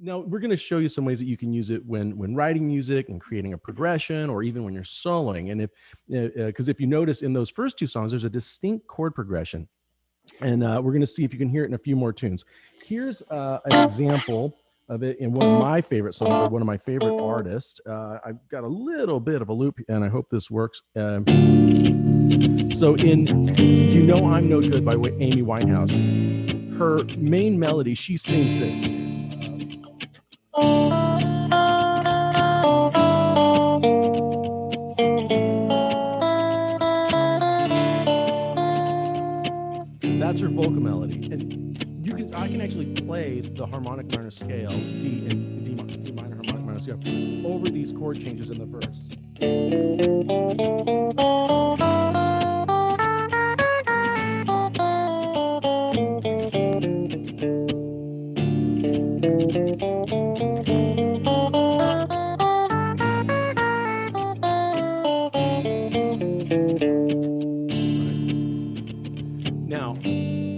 Now we're going to show you some ways that you can use it when writing music and creating a progression, or even when you're soloing. And because if you notice in those first two songs, there's a distinct chord progression, and we're going to see if you can hear it in a few more tunes. Here's an example of it in one of my favorite songs by one of my favorite artists. I've got a little bit of a loop, and I hope this works. So in "You Know I'm No Good" by Amy Winehouse, her main melody, she sings this. That's her vocal melody, and I can actually play the harmonic minor scale, D minor harmonic minor scale, over these chord changes in the verse.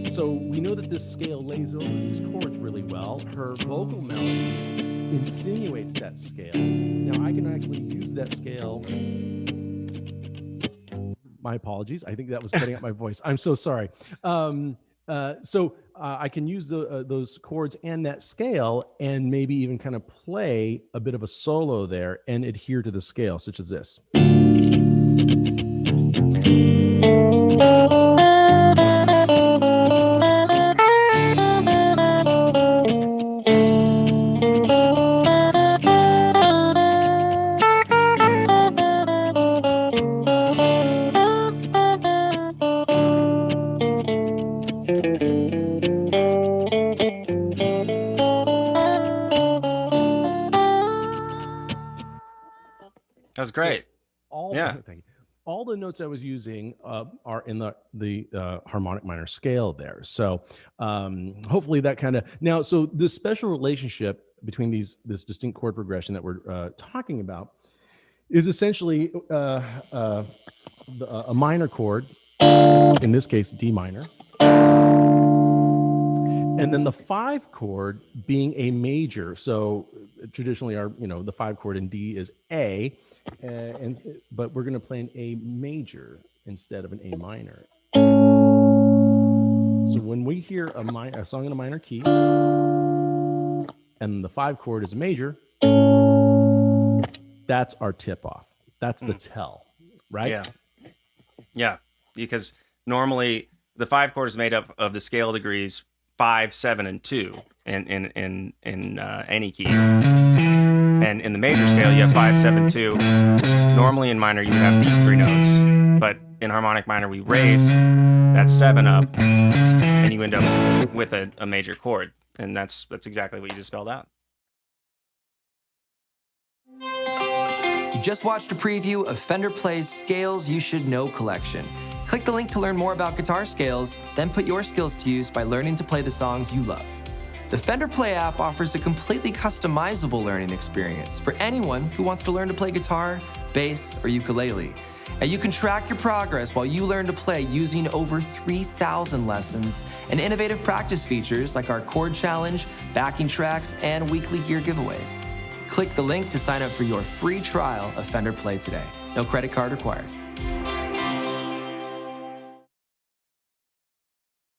So we know that this scale lays over these chords really well. Her vocal melody insinuates that scale. Now I can actually use that scale. My apologies. I think that was cutting out my voice. I'm so sorry. So I can use those chords and that scale, and maybe even kind of play a bit of a solo there and adhere to the scale, such as this. That was great. So all the notes I was using are in the harmonic minor scale there. So hopefully that kind of now. So this special relationship between this distinct chord progression that we're talking about is essentially a minor chord, in this case D minor, and then the 5 chord being a major. So traditionally, the 5 chord in D is A, but we're going to play an A major instead of an A minor. So when we hear a song in a minor key, and the 5 chord is a major, that's our tip off. That's the tell, right? Yeah. Because normally the 5 chord is made up of the scale degrees 5, 7, and 2 in any key. And in the major scale, you have 5, 7, 2. Normally in minor, you would have these 3 notes. But in harmonic minor, we raise that 7 up, and you end up with a major chord. And that's exactly what you just spelled out. You just watched a preview of Fender Play's Scales You Should Know collection. Click the link to learn more about guitar scales, then put your skills to use by learning to play the songs you love. The Fender Play app offers a completely customizable learning experience for anyone who wants to learn to play guitar, bass, or ukulele. And you can track your progress while you learn to play using over 3,000 lessons and innovative practice features like our chord challenge, backing tracks, and weekly gear giveaways. Click the link to sign up for your free trial of Fender Play today. No credit card required.